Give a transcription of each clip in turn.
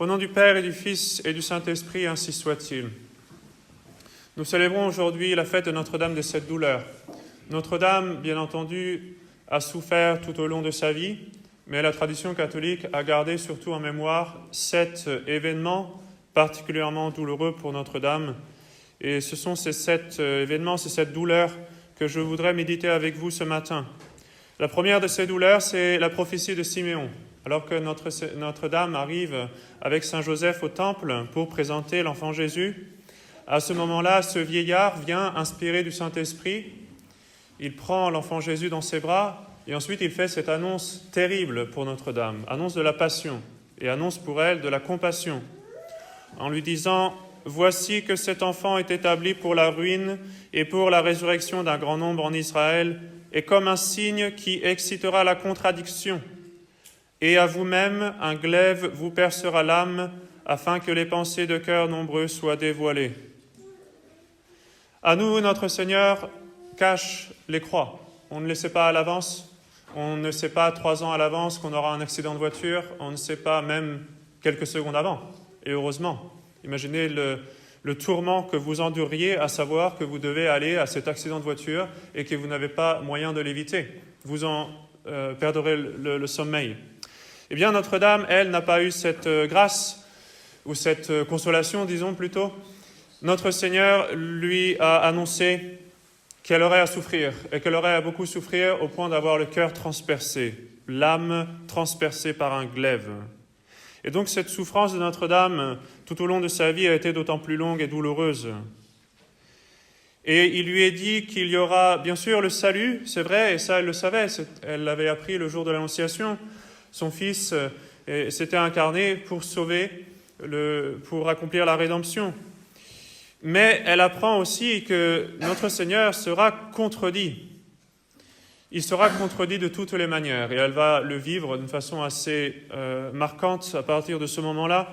Au nom du Père et du Fils et du Saint-Esprit, ainsi soit-il. Nous célébrons aujourd'hui la fête de Notre-Dame de cette douleur. Notre-Dame, bien entendu, a souffert tout au long de sa vie, mais la tradition catholique a gardé surtout en mémoire 7 événements particulièrement douloureux pour Notre-Dame. Et ce sont ces 7 événements, ces 7 douleurs que je voudrais méditer avec vous ce matin. La première de ces douleurs, c'est la prophétie de Siméon. Alors que Notre-Dame arrive avec Saint Joseph au temple pour présenter l'enfant Jésus, à ce moment-là, ce vieillard vient inspiré du Saint-Esprit. Il prend l'enfant Jésus dans ses bras et ensuite il fait cette annonce terrible pour Notre-Dame, annonce de la passion et annonce pour elle de la compassion, en lui disant « Voici que cet enfant est établi pour la ruine et pour la résurrection d'un grand nombre en Israël, et comme un signe qui excitera la contradiction. Et à vous-même, un glaive vous percera l'âme, afin que les pensées de cœur nombreux soient dévoilées. » À nous, notre Seigneur cache les croix. On ne le sait pas à l'avance. On ne sait pas 3 ans à l'avance qu'on aura un accident de voiture. On ne sait pas même quelques secondes avant. Et heureusement, imaginez le tourment que vous enduriez à savoir que vous devez aller à cet accident de voiture et que vous n'avez pas moyen de l'éviter. Vous en perdrez le sommeil. Eh bien, Notre-Dame, elle, n'a pas eu cette grâce, ou cette consolation, disons plutôt. Notre Seigneur lui a annoncé qu'elle aurait à souffrir, et qu'elle aurait à beaucoup souffrir au point d'avoir le cœur transpercé, l'âme transpercée par un glaive. Et donc cette souffrance de Notre-Dame, tout au long de sa vie, a été d'autant plus longue et douloureuse. Et il lui est dit qu'il y aura, bien sûr, le salut, c'est vrai, et ça elle le savait, elle l'avait appris le jour de l'Annonciation. Son Fils s'était incarné pour sauver, pour accomplir la rédemption. Mais elle apprend aussi que notre Seigneur sera contredit. Il sera contredit de toutes les manières, et elle va le vivre d'une façon assez marquante à partir de ce moment-là.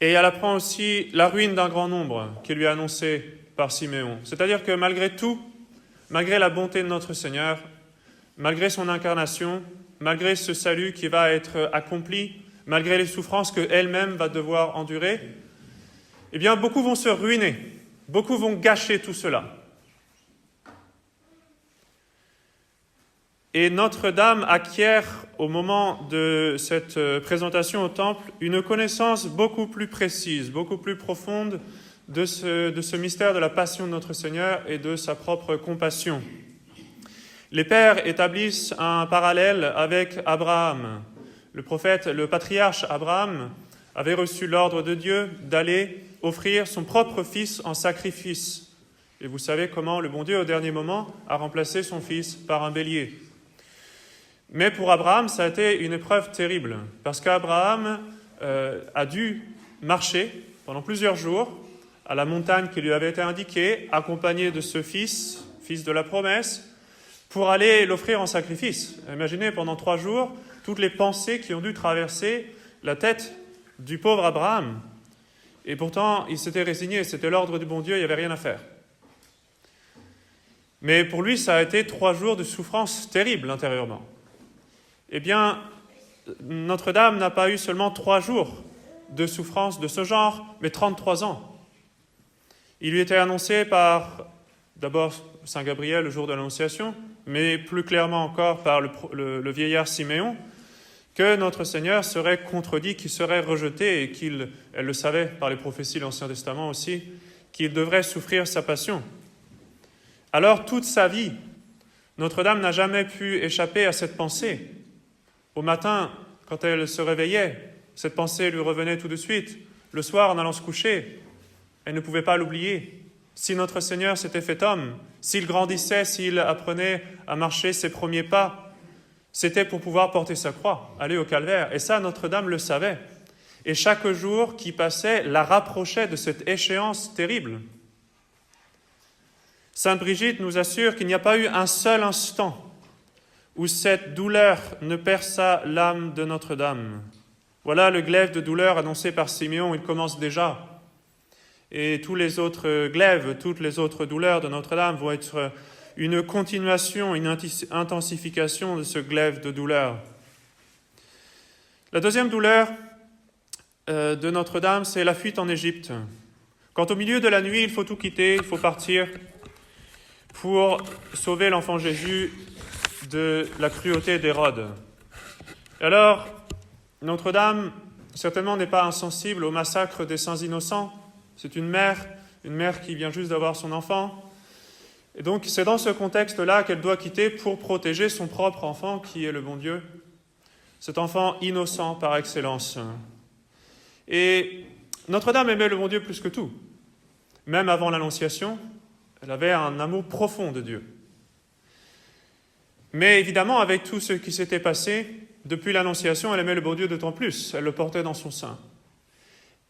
Et elle apprend aussi la ruine d'un grand nombre qui lui est annoncée par Siméon. C'est-à-dire que malgré tout, malgré la bonté de notre Seigneur, malgré son incarnation, malgré ce salut qui va être accompli, malgré les souffrances qu'elle-même va devoir endurer, eh bien, beaucoup vont se ruiner, beaucoup vont gâcher tout cela. Et Notre-Dame acquiert, au moment de cette présentation au temple, une connaissance beaucoup plus précise, beaucoup plus profonde de ce mystère de la passion de notre Seigneur et de sa propre compassion. Les pères établissent un parallèle avec Abraham. Le prophète, le patriarche Abraham, avait reçu l'ordre de Dieu d'aller offrir son propre fils en sacrifice. Et vous savez comment le bon Dieu, au dernier moment, a remplacé son fils par un bélier. Mais pour Abraham, ça a été une épreuve terrible, parce qu'Abraham a dû marcher pendant plusieurs jours à la montagne qui lui avait été indiquée, accompagné de ce fils de la promesse, pour aller l'offrir en sacrifice. Imaginez pendant 3 jours toutes les pensées qui ont dû traverser la tête du pauvre Abraham. Et pourtant, il s'était résigné, c'était l'ordre du bon Dieu, il n'y avait rien à faire. Mais pour lui, ça a été 3 jours de souffrance terrible intérieurement. Eh bien, Notre-Dame n'a pas eu seulement 3 jours de souffrance de ce genre, mais 33 ans. Il lui était annoncé par, d'abord, Saint Gabriel le jour de l'Annonciation, mais plus clairement encore par le vieillard Siméon, que notre Seigneur serait contredit, qu'il serait rejeté et elle le savait par les prophéties de l'Ancien Testament aussi, qu'il devrait souffrir sa passion. Alors, toute sa vie, Notre-Dame n'a jamais pu échapper à cette pensée. Au matin, quand elle se réveillait, cette pensée lui revenait tout de suite. Le soir, en allant se coucher, elle ne pouvait pas l'oublier. Si notre Seigneur s'était fait homme, s'il grandissait, s'il apprenait à marcher ses premiers pas, c'était pour pouvoir porter sa croix, aller au calvaire. Et ça, Notre-Dame le savait. Et chaque jour qui passait la rapprochait de cette échéance terrible. Sainte Brigitte nous assure qu'il n'y a pas eu un seul instant où cette douleur ne perça l'âme de Notre-Dame. Voilà le glaive de douleur annoncé par Siméon, il commence déjà. Et tous les autres glaives, toutes les autres douleurs de Notre-Dame vont être une continuation, une intensification de ce glaive de douleur. La deuxième douleur, de Notre-Dame, c'est la fuite en Égypte. Quand au milieu de la nuit, il faut tout quitter, il faut partir pour sauver l'enfant Jésus de la cruauté d'Hérode. Et alors, Notre-Dame, certainement, n'est pas insensible au massacre des saints innocents. C'est une mère qui vient juste d'avoir son enfant. Et donc, c'est dans ce contexte-là qu'elle doit quitter pour protéger son propre enfant, qui est le bon Dieu. Cet enfant innocent par excellence. Et Notre-Dame aimait le bon Dieu plus que tout. Même avant l'Annonciation, elle avait un amour profond de Dieu. Mais évidemment, avec tout ce qui s'était passé, depuis l'Annonciation, elle aimait le bon Dieu d'autant plus. Elle le portait dans son sein.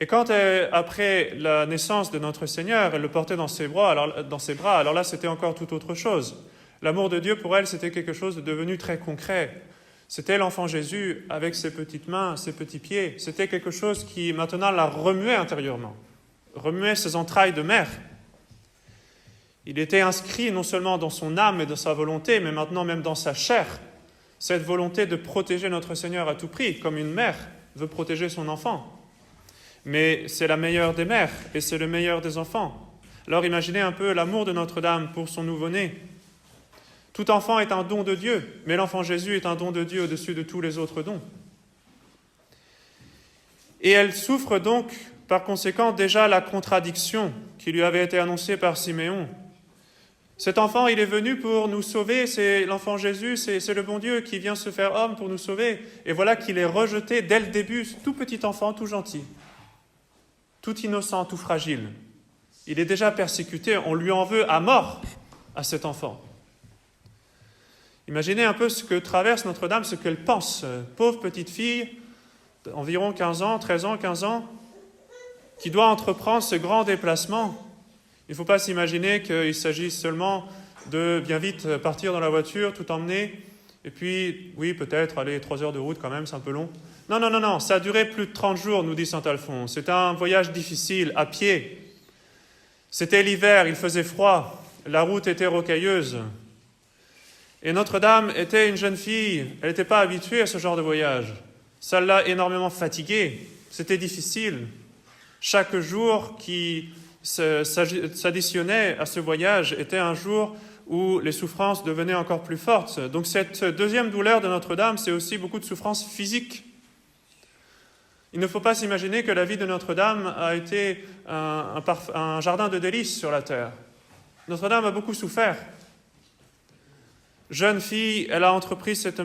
Et quand, après la naissance de notre Seigneur, elle le portait dans ses bras, alors là, c'était encore tout autre chose. L'amour de Dieu, pour elle, c'était quelque chose de devenu très concret. C'était l'enfant Jésus avec ses petites mains, ses petits pieds. C'était quelque chose qui, maintenant, la remuait intérieurement, remuait ses entrailles de mère. Il était inscrit non seulement dans son âme et dans sa volonté, mais maintenant même dans sa chair, cette volonté de protéger notre Seigneur à tout prix, comme une mère veut protéger son enfant. Mais c'est la meilleure des mères et c'est le meilleur des enfants. Alors imaginez un peu l'amour de Notre-Dame pour son nouveau-né. Tout enfant est un don de Dieu, mais l'enfant Jésus est un don de Dieu au-dessus de tous les autres dons. Et elle souffre donc, par conséquent, déjà la contradiction qui lui avait été annoncée par Siméon. Cet enfant, il est venu pour nous sauver, c'est l'enfant Jésus, c'est le bon Dieu qui vient se faire homme pour nous sauver. Et voilà qu'il est rejeté dès le début, tout petit enfant, tout gentil, tout innocent, tout fragile. Il est déjà persécuté, on lui en veut à mort à cet enfant. Imaginez un peu ce que traverse Notre-Dame, ce qu'elle pense. Pauvre petite fille, d'environ 15 ans, 13 ans, 15 ans, qui doit entreprendre ce grand déplacement. Il ne faut pas s'imaginer qu'il s'agit seulement de bien vite partir dans la voiture, tout emmener, et puis, oui, peut-être, aller 3 heures de route quand même, c'est un peu long. Non, ça a duré plus de 30 jours, nous dit saint Alphonse. C'était un voyage difficile, à pied. C'était l'hiver, il faisait froid, la route était rocailleuse. Et Notre-Dame était une jeune fille, elle n'était pas habituée à ce genre de voyage. Ça l'a énormément fatiguée, c'était difficile. Chaque jour qui s'additionnait à ce voyage était un jour où les souffrances devenaient encore plus fortes. Donc cette deuxième douleur de Notre-Dame, c'est aussi beaucoup de souffrances physiques. Il ne faut pas s'imaginer que la vie de Notre-Dame a été un jardin de délices sur la terre. Notre-Dame a beaucoup souffert. Jeune fille, elle a entrepris cette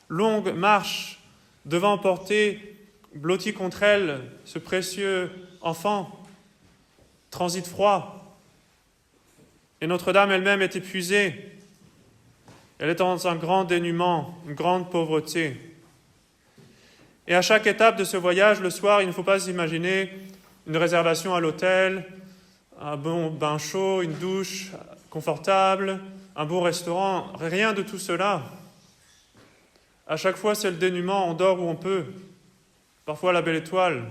longue marche, devant porter, blotti contre elle, ce précieux enfant, transit froid. Et Notre-Dame elle-même est épuisée. Elle est dans un grand dénuement, une grande pauvreté. Et à chaque étape de ce voyage, le soir, il ne faut pas s'imaginer une réservation à l'hôtel, un bon bain chaud, une douche confortable, un bon restaurant, rien de tout cela. À chaque fois, c'est le dénuement, on dort où on peut. Parfois, la belle étoile,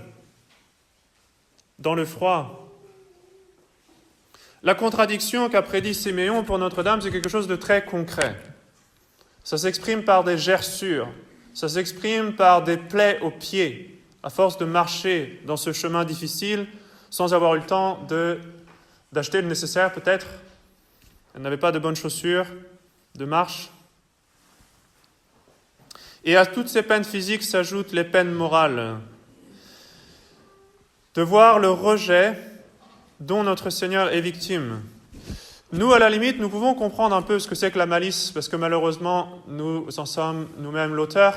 dans le froid. La contradiction qu'a prédit Siméon pour Notre-Dame, c'est quelque chose de très concret. Ça s'exprime par des gerçures, ça s'exprime par des plaies aux pieds, à force de marcher dans ce chemin difficile, sans avoir eu le temps d'acheter le nécessaire peut-être. Elle n'avait pas de bonnes chaussures de marche. Et à toutes ces peines physiques s'ajoutent les peines morales. De voir le rejet dont notre Seigneur est victime. Nous, à la limite, nous pouvons comprendre un peu ce que c'est que la malice, parce que malheureusement, nous en sommes nous-mêmes l'auteur.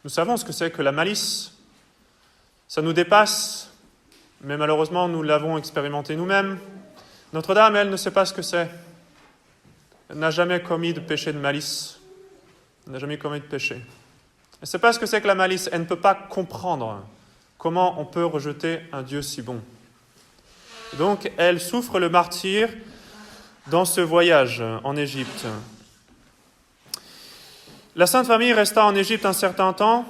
Nous savons ce que c'est que la malice. Ça nous dépasse, mais malheureusement, nous l'avons expérimenté nous-mêmes. Notre-Dame, elle, ne sait pas ce que c'est. Elle n'a jamais commis de péché de malice. Elle n'a jamais commis de péché. Elle ne sait pas ce que c'est que la malice. Elle ne peut pas comprendre comment on peut rejeter un Dieu si bon. Donc, elle souffre le martyre dans ce voyage en Égypte. La Sainte Famille resta en Égypte un certain temps.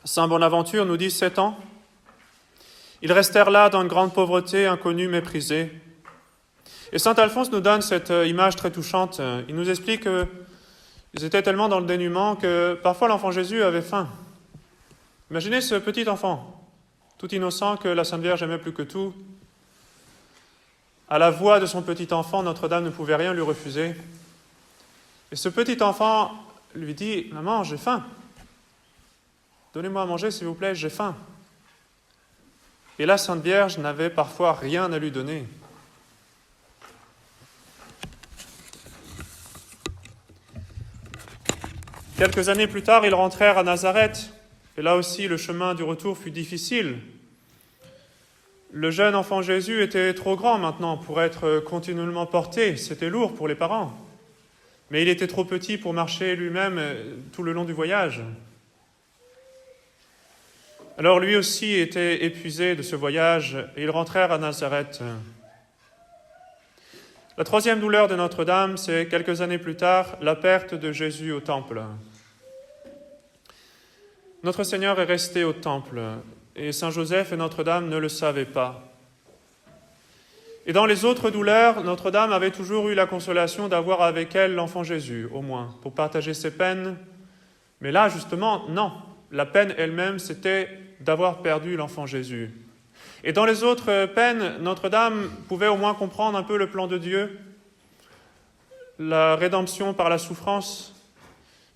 Saint Bonaventure nous dit 7 ans. Ils restèrent là dans une grande pauvreté, inconnus, méprisés. Et saint Alphonse nous donne cette image très touchante. Il nous explique qu'ils étaient tellement dans le dénuement que parfois l'enfant Jésus avait faim. Imaginez ce petit enfant, tout innocent que la Sainte Vierge aimait plus que tout. À la voix de son petit enfant, Notre-Dame ne pouvait rien lui refuser. Et ce petit enfant lui dit « Maman, j'ai faim. Donnez-moi à manger, s'il vous plaît, j'ai faim. » Et la Sainte Vierge n'avait parfois rien à lui donner. Quelques années plus tard, ils rentrèrent à Nazareth. Et là aussi, le chemin du retour fut difficile. Le jeune enfant Jésus était trop grand maintenant pour être continuellement porté. C'était lourd pour les parents. Mais il était trop petit pour marcher lui-même tout le long du voyage. Alors lui aussi était épuisé de ce voyage et ils rentrèrent à Nazareth. La troisième douleur de Notre-Dame, c'est quelques années plus tard, la perte de Jésus au temple. Notre Seigneur est resté au temple et Saint Joseph et Notre-Dame ne le savaient pas. Et dans les autres douleurs, Notre-Dame avait toujours eu la consolation d'avoir avec elle l'enfant Jésus, au moins, pour partager ses peines. Mais là, justement, non. La peine elle-même, c'était d'avoir perdu l'enfant Jésus. Et dans les autres peines, Notre-Dame pouvait au moins comprendre un peu le plan de Dieu, la rédemption par la souffrance.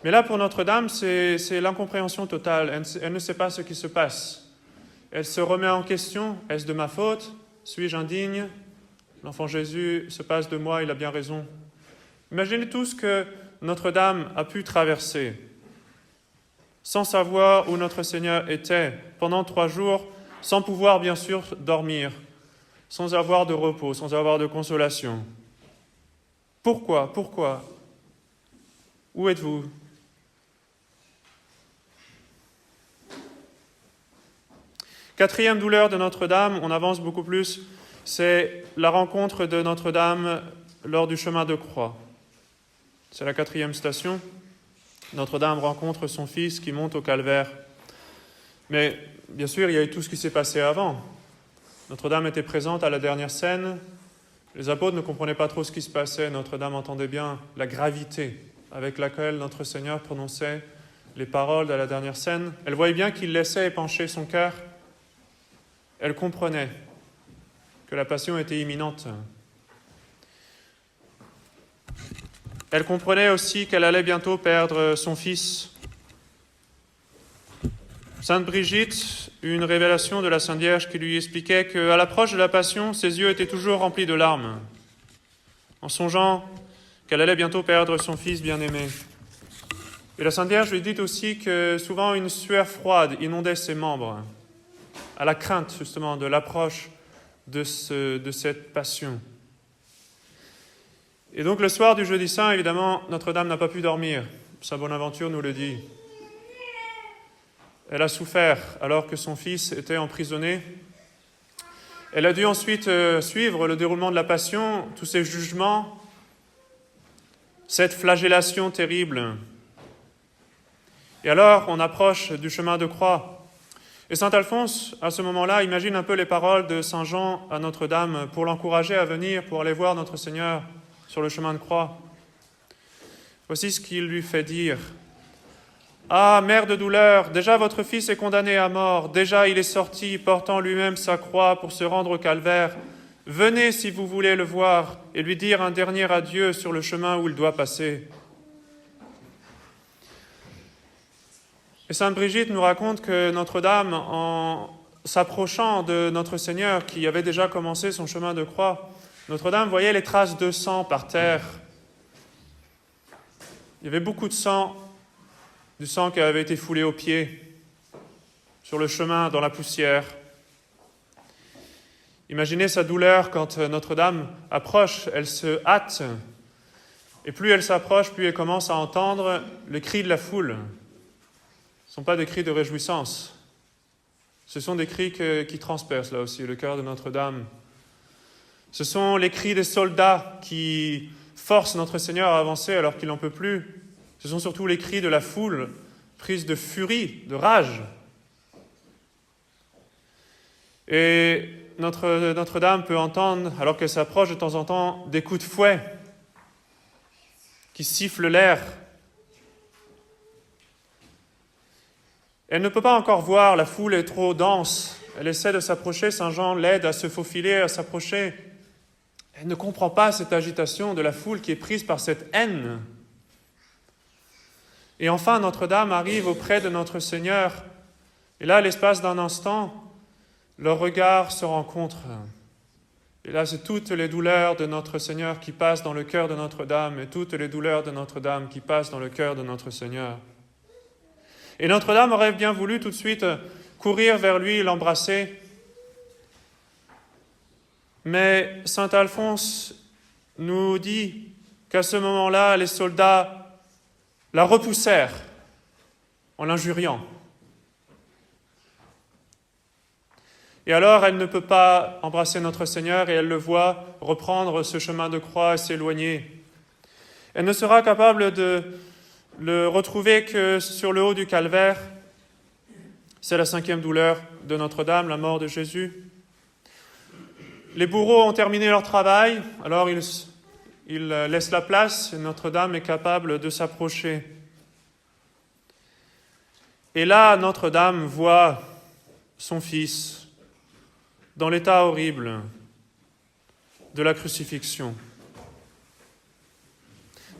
Mais là, pour Notre-Dame, c'est l'incompréhension totale. Elle ne sait pas ce qui se passe. Elle se remet en question. Est-ce de ma faute? Suis-je indigne? L'enfant Jésus se passe de moi, il a bien raison. Imaginez tout ce que Notre-Dame a pu traverser, sans savoir où notre Seigneur était, pendant 3 jours, sans pouvoir bien sûr dormir, sans avoir de repos, sans avoir de consolation. Pourquoi? Où êtes-vous? Quatrième douleur de Notre-Dame, on avance beaucoup plus, c'est la rencontre de Notre-Dame lors du chemin de croix. C'est la 4e station. Notre-Dame rencontre son fils qui monte au calvaire. Mais bien sûr, il y a eu tout ce qui s'est passé avant. Notre-Dame était présente à la dernière scène. Les apôtres ne comprenaient pas trop ce qui se passait. Notre-Dame entendait bien la gravité avec laquelle notre Seigneur prononçait les paroles de la dernière scène. Elle voyait bien qu'il laissait épancher son cœur. Elle comprenait que la passion était imminente. Elle comprenait aussi qu'elle allait bientôt perdre son fils. Sainte Brigitte eut une révélation de la Sainte Vierge qui lui expliquait qu'à l'approche de la passion, ses yeux étaient toujours remplis de larmes, en songeant qu'elle allait bientôt perdre son fils bien-aimé. Et la Sainte Vierge lui dit aussi que souvent une sueur froide inondait ses membres, à la crainte justement de l'approche de cette passion. Et donc le soir du Jeudi Saint, évidemment, Notre-Dame n'a pas pu dormir. Saint Bonaventure nous le dit. Elle a souffert alors que son fils était emprisonné. Elle a dû ensuite suivre le déroulement de la Passion, tous ces jugements, cette flagellation terrible. Et alors, on approche du chemin de croix. Et saint Alphonse, à ce moment-là, imagine un peu les paroles de saint Jean à Notre-Dame pour l'encourager à venir, pour aller voir notre Seigneur sur le chemin de croix. Voici ce qu'il lui fait dire. « Ah, mère de douleur, déjà votre fils est condamné à mort, déjà il est sorti portant lui-même sa croix pour se rendre au calvaire. Venez si vous voulez le voir et lui dire un dernier adieu sur le chemin où il doit passer. » Et sainte Brigitte nous raconte que Notre-Dame, en s'approchant de notre Seigneur qui avait déjà commencé son chemin de croix, Notre-Dame voyait les traces de sang par terre. Il y avait beaucoup de sang, du sang qui avait été foulé aux pieds, sur le chemin, dans la poussière. Imaginez sa douleur quand Notre-Dame approche, elle se hâte. Et plus elle s'approche, plus elle commence à entendre le cri de la foule. Ce ne sont pas des cris de réjouissance. Ce sont des cris qui transpercent là aussi le cœur de Notre-Dame. Ce sont les cris des soldats qui forcent notre Seigneur à avancer alors qu'il n'en peut plus. Ce sont surtout les cris de la foule prise de furie, de rage. Et Notre-Dame peut entendre, alors qu'elle s'approche de temps en temps, des coups de fouet qui sifflent l'air. Elle ne peut pas encore voir, la foule est trop dense, Elle essaie de s'approcher, Saint Jean l'aide à se faufiler, à s'approcher. Elle ne comprend pas cette agitation de la foule qui est prise par cette haine. Et enfin, Notre-Dame arrive auprès de notre Seigneur. Et là, à l'espace d'un instant, leurs regards se rencontrent. Et là, c'est toutes les douleurs de notre Seigneur qui passent dans le cœur de Notre-Dame et toutes les douleurs de Notre-Dame qui passent dans le cœur de notre Seigneur. Et Notre-Dame aurait bien voulu tout de suite courir vers lui, l'embrasser. Mais saint Alphonse nous dit qu'à ce moment-là, les soldats la repoussèrent en l'injuriant. Et alors, elle ne peut pas embrasser notre Seigneur et elle le voit reprendre ce chemin de croix et s'éloigner. Elle ne sera capable de le retrouver que sur le haut du calvaire. C'est la 5e douleur de Notre-Dame, la mort de Jésus. Les bourreaux ont terminé leur travail, alors ils laissent la place et Notre-Dame est capable de s'approcher. Et là, Notre-Dame voit son Fils dans l'état horrible de la crucifixion.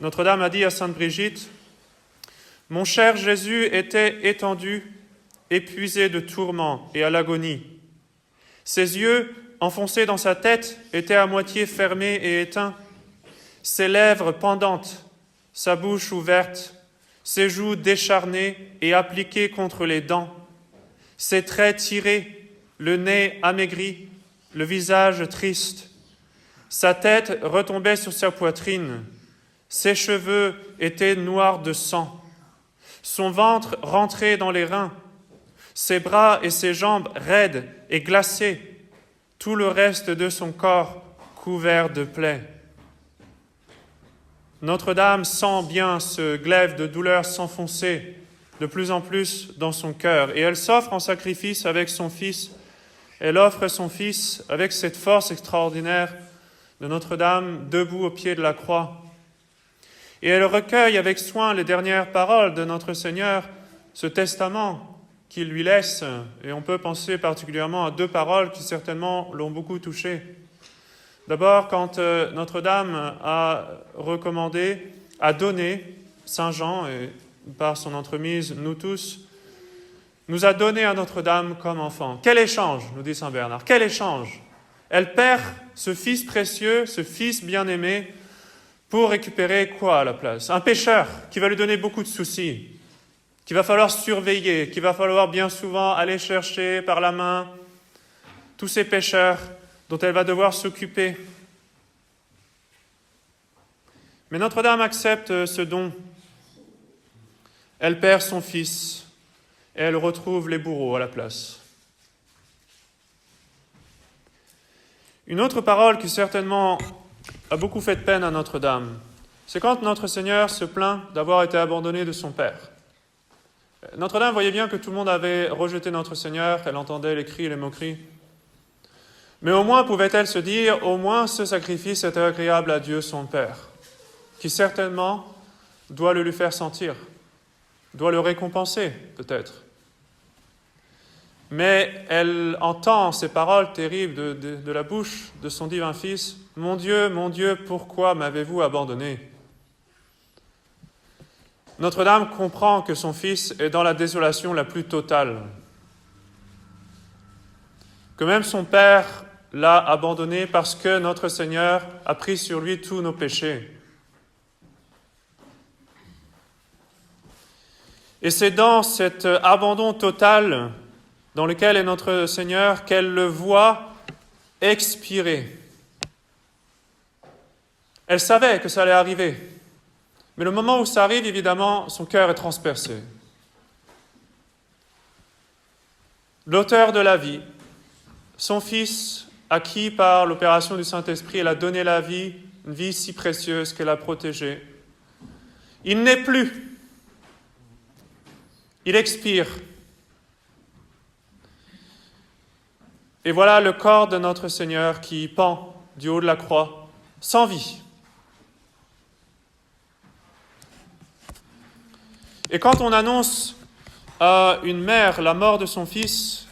Notre-Dame a dit à Sainte Brigitte, « Mon cher Jésus était étendu, épuisé de tourments et à l'agonie. Ses yeux, enfoncés dans sa tête, étaient à moitié fermés et éteints. Ses lèvres pendantes, sa bouche ouverte, ses joues décharnées et appliquées contre les dents, ses traits tirés, le nez amaigri, le visage triste. Sa tête retombait sur sa poitrine. Ses cheveux étaient noirs de sang. Son ventre rentrait dans les reins. Ses bras et ses jambes raides et glacés. Tout le reste de son corps couvert de plaies. Notre-Dame sent bien ce glaive de douleur s'enfoncer de plus en plus dans son cœur. Et elle s'offre en sacrifice avec son Fils. Elle offre son Fils avec cette force extraordinaire de Notre-Dame debout au pied de la croix. Et elle recueille avec soin les dernières paroles de notre Seigneur, ce testament qu'il lui laisse. Et on peut penser particulièrement à 2 paroles qui certainement l'ont beaucoup touché. D'abord, quand Notre-Dame a recommandé, a donné, Saint Jean, et par son entremise, nous tous, nous a donné à Notre-Dame comme enfant. Quel échange, nous dit Saint Bernard, quel échange! Elle perd ce Fils précieux, ce Fils bien-aimé, pour récupérer quoi à la place? Un pécheur qui va lui donner beaucoup de soucis, qu'il va falloir surveiller, qu'il va falloir bien souvent aller chercher par la main, tous ces pécheurs dont elle va devoir s'occuper. Mais Notre-Dame accepte ce don. Elle perd son Fils et elle retrouve les bourreaux à la place. Une autre parole qui certainement a beaucoup fait de peine à Notre-Dame, c'est quand notre Seigneur se plaint d'avoir été abandonné de son Père. Notre-Dame voyait bien que tout le monde avait rejeté notre Seigneur, elle entendait les cris et les moqueries. Mais au moins pouvait-elle se dire, au moins ce sacrifice était agréable à Dieu son Père, qui certainement doit le lui faire sentir, doit le récompenser peut-être. Mais elle entend ces paroles terribles de la bouche de son divin Fils. « Mon Dieu, pourquoi m'avez-vous abandonné ?» Notre-Dame comprend que son Fils est dans la désolation la plus totale, que même son Père l'a abandonné parce que notre Seigneur a pris sur lui tous nos péchés. Et c'est dans cet abandon total dans lequel est notre Seigneur qu'elle le voit expirer. Elle savait que ça allait arriver, mais le moment où ça arrive, évidemment, son cœur est transpercé. L'auteur de la vie, son Fils, à qui par l'opération du Saint-Esprit, elle a donné la vie, une vie si précieuse qu'elle a protégée, il n'est plus. Il expire. Et voilà le corps de notre Seigneur qui pend du haut de la croix, sans vie. Et quand on annonce à une mère la mort de son fils,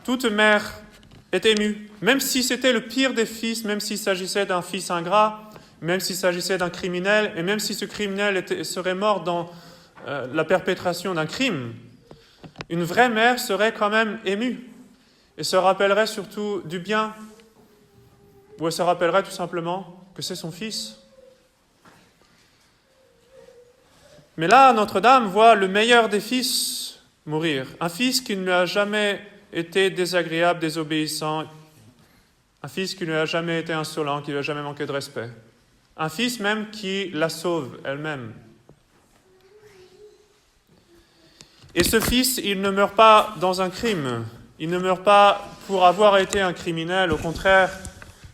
toute mère est émue, même si c'était le pire des fils, même s'il s'agissait d'un fils ingrat, même s'il s'agissait d'un criminel, et même si ce criminel serait mort dans la perpétration d'un crime, une vraie mère serait quand même émue et se rappellerait surtout du bien, ou elle se rappellerait tout simplement que c'est son fils. Mais là, Notre-Dame voit le meilleur des fils mourir, un fils qui ne lui a jamais été désagréable, désobéissant, un fils qui ne lui a jamais été insolent, qui ne lui a jamais manqué de respect, un fils même qui la sauve elle-même. Et ce fils, il ne meurt pas dans un crime, il ne meurt pas pour avoir été un criminel, au contraire,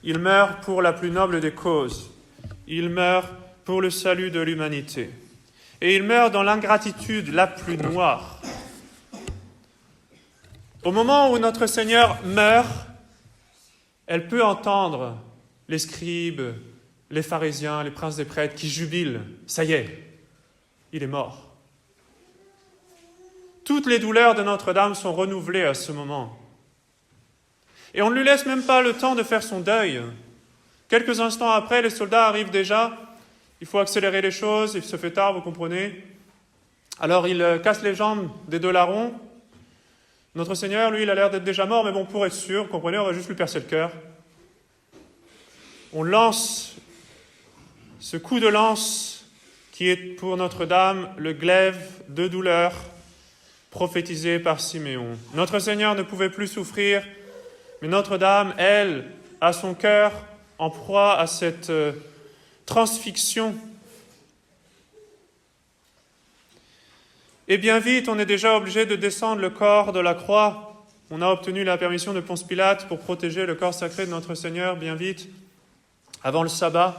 il meurt pour la plus noble des causes, il meurt pour le salut de l'humanité. Et il meurt dans l'ingratitude la plus noire. Au moment où notre Seigneur meurt, elle peut entendre les scribes, les pharisiens, les princes des prêtres qui jubilent. Ça y est, il est mort. Toutes les douleurs de Notre-Dame sont renouvelées à ce moment. Et on ne lui laisse même pas le temps de faire son deuil. Quelques instants après, les soldats arrivent déjà. Il faut accélérer les choses, il se fait tard, vous comprenez. Alors il casse les jambes des deux larrons. Notre Seigneur, lui, il a l'air d'être déjà mort, mais bon, pour être sûr, vous comprenez, on va juste lui percer le cœur. On lance ce coup de lance qui est pour Notre-Dame le glaive de douleur prophétisé par Siméon. Notre Seigneur ne pouvait plus souffrir, mais Notre-Dame, elle, a son cœur en proie à cette transfixion. Et bien vite, on est déjà obligé de descendre le corps de la croix. On a obtenu la permission de Ponce Pilate pour protéger le corps sacré de notre Seigneur, bien vite, avant le sabbat.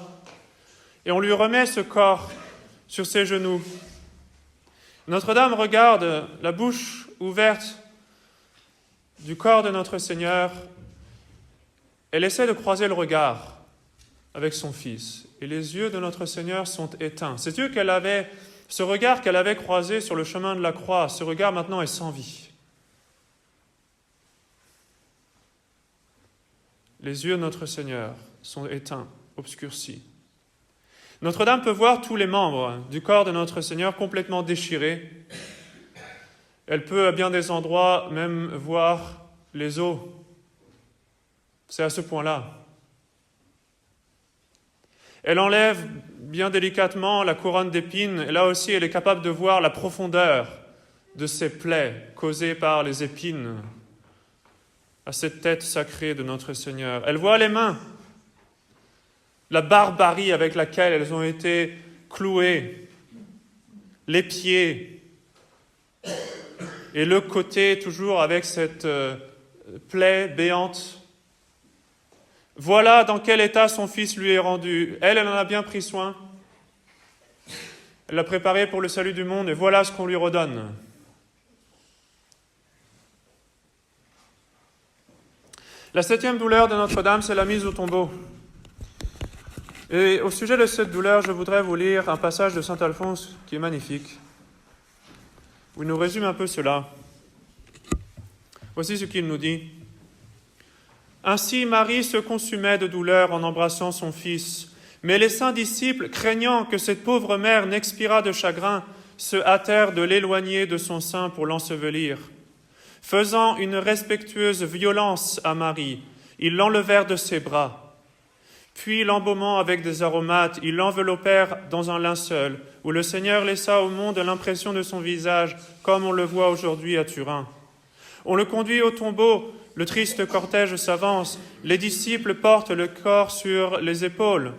Et on lui remet ce corps sur ses genoux. Notre-Dame regarde la bouche ouverte du corps de notre Seigneur. Elle essaie de croiser le regard avec son Fils. Et les yeux de notre Seigneur sont éteints. Ces yeux ce regard qu'elle avait croisé sur le chemin de la croix, ce regard maintenant est sans vie. Les yeux de notre Seigneur sont éteints, obscurcis. Notre-Dame peut voir tous les membres du corps de notre Seigneur complètement déchirés. Elle peut à bien des endroits même voir les os. C'est à ce point-là. Elle enlève bien délicatement la couronne d'épines, et là aussi elle est capable de voir la profondeur de ces plaies causées par les épines à cette tête sacrée de notre Seigneur. Elle voit les mains, la barbarie avec laquelle elles ont été clouées, les pieds, et le côté toujours avec cette plaie béante. Voilà dans quel état son Fils lui est rendu. Elle en a bien pris soin. Elle l'a préparé pour le salut du monde, et voilà ce qu'on lui redonne. La 7e douleur de Notre-Dame, c'est la mise au tombeau. Et au sujet de cette douleur, je voudrais vous lire un passage de saint Alphonse qui est magnifique, où il nous résume un peu cela. Voici ce qu'il nous dit. Ainsi, Marie se consumait de douleur en embrassant son fils. Mais les saints disciples, craignant que cette pauvre mère n'expirât de chagrin, se hâtèrent de l'éloigner de son sein pour l'ensevelir. Faisant une respectueuse violence à Marie, ils l'enlevèrent de ses bras. Puis, l'embaumant avec des aromates, ils l'enveloppèrent dans un linceul, où le Seigneur laissa au monde l'impression de son visage, comme on le voit aujourd'hui à Turin. On le conduit au tombeau, le triste cortège s'avance, les disciples portent le corps sur les épaules.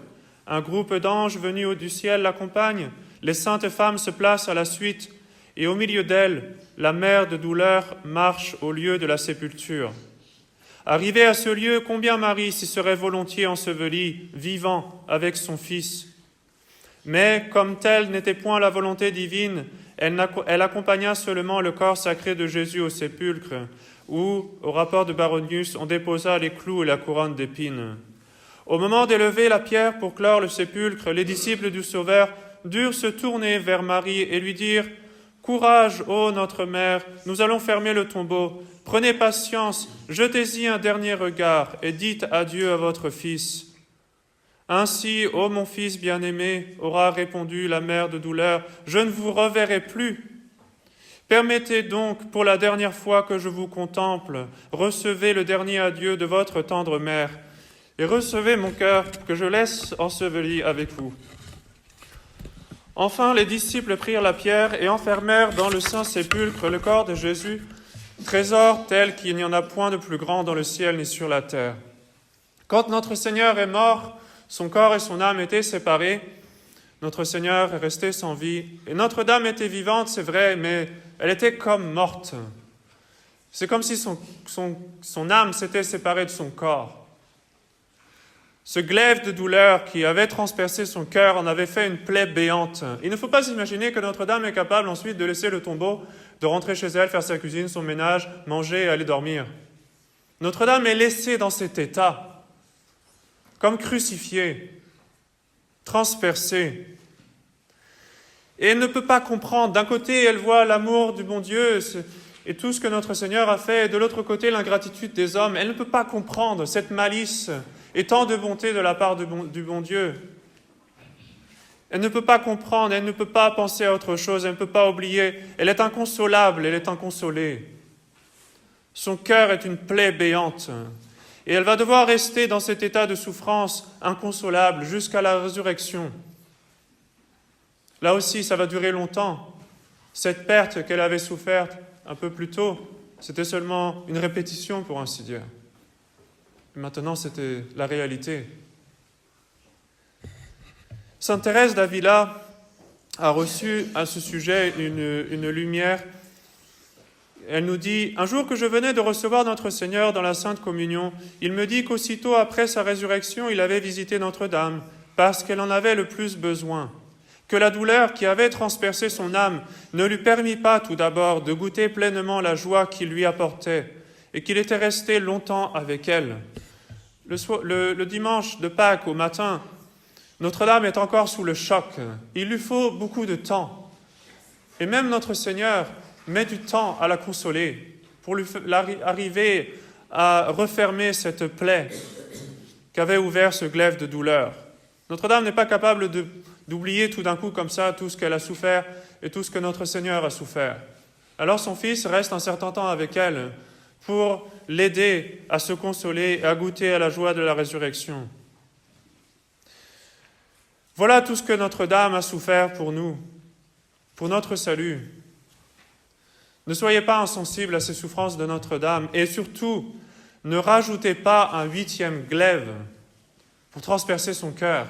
Un groupe d'anges venus du ciel l'accompagne, les saintes femmes se placent à la suite, et au milieu d'elles, la mère de douleur marche au lieu de la sépulture. Arrivée à ce lieu, combien Marie s'y serait volontiers ensevelie, vivant, avec son Fils. Mais, comme telle n'était point la volonté divine, elle accompagna seulement le corps sacré de Jésus au sépulcre, où, au rapport de Baronius, on déposa les clous et la couronne d'épines. Au moment d'élever la pierre pour clore le sépulcre, les disciples du Sauveur durent se tourner vers Marie et lui dire « Courage, ô notre mère, nous allons fermer le tombeau. Prenez patience, jetez-y un dernier regard et dites adieu à votre fils. » Ainsi, ô mon fils bien-aimé, aura répondu la mère de douleur, je ne vous reverrai plus. Permettez donc, pour la dernière fois que je vous contemple, recevez le dernier adieu de votre tendre mère, et recevez mon cœur que je laisse enseveli avec vous. Enfin, les disciples prirent la pierre et enfermèrent dans le saint sépulcre le corps de Jésus, trésor tel qu'il n'y en a point de plus grand dans le ciel ni sur la terre. Quand notre Seigneur est mort, son corps et son âme étaient séparés. Notre Seigneur est resté sans vie. Et Notre-Dame était vivante, c'est vrai, mais elle était comme morte. C'est comme si son âme s'était séparée de son corps. Ce glaive de douleur qui avait transpercé son cœur en avait fait une plaie béante. Il ne faut pas s'imaginer que Notre-Dame est capable ensuite de laisser le tombeau, de rentrer chez elle, faire sa cuisine, son ménage, manger et aller dormir. Notre-Dame est laissée dans cet état, comme crucifiée, transpercée. Et elle ne peut pas comprendre. D'un côté, elle voit l'amour du bon Dieu et tout ce que notre Seigneur a fait, et de l'autre côté, l'ingratitude des hommes. Elle ne peut pas comprendre cette malice et tant de bonté de la part du bon Dieu. Elle ne peut pas comprendre, elle ne peut pas penser à autre chose, elle ne peut pas oublier. Elle est inconsolable, elle est inconsolée. Son cœur est une plaie béante. Et elle va devoir rester dans cet état de souffrance inconsolable jusqu'à la résurrection. Là aussi, ça va durer longtemps. Cette perte qu'elle avait soufferte un peu plus tôt, c'était seulement une répétition, pour ainsi dire. Et maintenant, c'était la réalité. Sainte Thérèse d'Avila a reçu à ce sujet une lumière. Elle nous dit « Un jour que je venais de recevoir notre Seigneur dans la Sainte Communion, il me dit qu'aussitôt après sa résurrection, il avait visité Notre-Dame, parce qu'elle en avait le plus besoin, que la douleur qui avait transpercé son âme ne lui permit pas tout d'abord de goûter pleinement la joie qu'il lui apportait, et qu'il était resté longtemps avec elle. Le dimanche de Pâques au matin, Notre-Dame est encore sous le choc. Il lui faut beaucoup de temps. Et même notre Seigneur met du temps à la consoler pour arriver à refermer cette plaie qu'avait ouvert ce glaive de douleur. Notre-Dame n'est pas capable d'oublier tout d'un coup comme ça tout ce qu'elle a souffert et tout ce que notre Seigneur a souffert. Alors son Fils reste un certain temps avec elle pour l'aider à se consoler et à goûter à la joie de la résurrection. Voilà tout ce que Notre-Dame a souffert pour nous, pour notre salut. Ne soyez pas insensibles à ces souffrances de Notre-Dame et surtout, ne rajoutez pas un 8e glaive pour transpercer son cœur.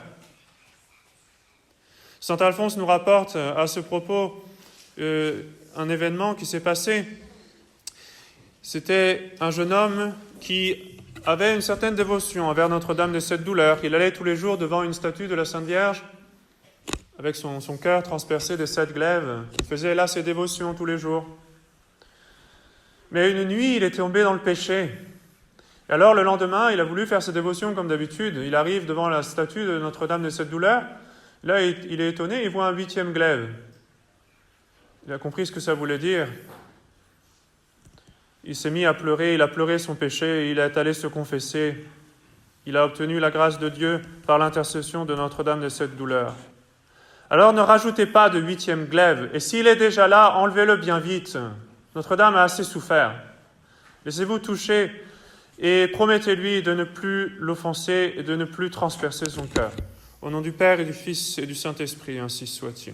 Saint Alphonse nous rapporte à ce propos un événement qui s'est passé. C'était un jeune homme qui avait une certaine dévotion envers Notre-Dame de cette douleur. Il allait tous les jours devant une statue de la Sainte Vierge avec son cœur transpercé de 7 glaives. Il faisait là ses dévotions tous les jours. Mais une nuit, il est tombé dans le péché. Et alors, le lendemain, il a voulu faire ses dévotions comme d'habitude. Il arrive devant la statue de Notre-Dame de cette douleur. Là, il est étonné, il voit un 8e glaive. Il a compris ce que ça voulait dire. Il s'est mis à pleurer, il a pleuré son péché, il est allé se confesser. Il a obtenu la grâce de Dieu par l'intercession de Notre-Dame de cette douleur. Alors, ne rajoutez pas de 8e glaive. Et s'il est déjà là, enlevez-le bien vite. Notre-Dame a assez souffert. Laissez-vous toucher et promettez-lui de ne plus l'offenser et de ne plus transpercer son cœur. Au nom du Père et du Fils et du Saint-Esprit, ainsi soit-il.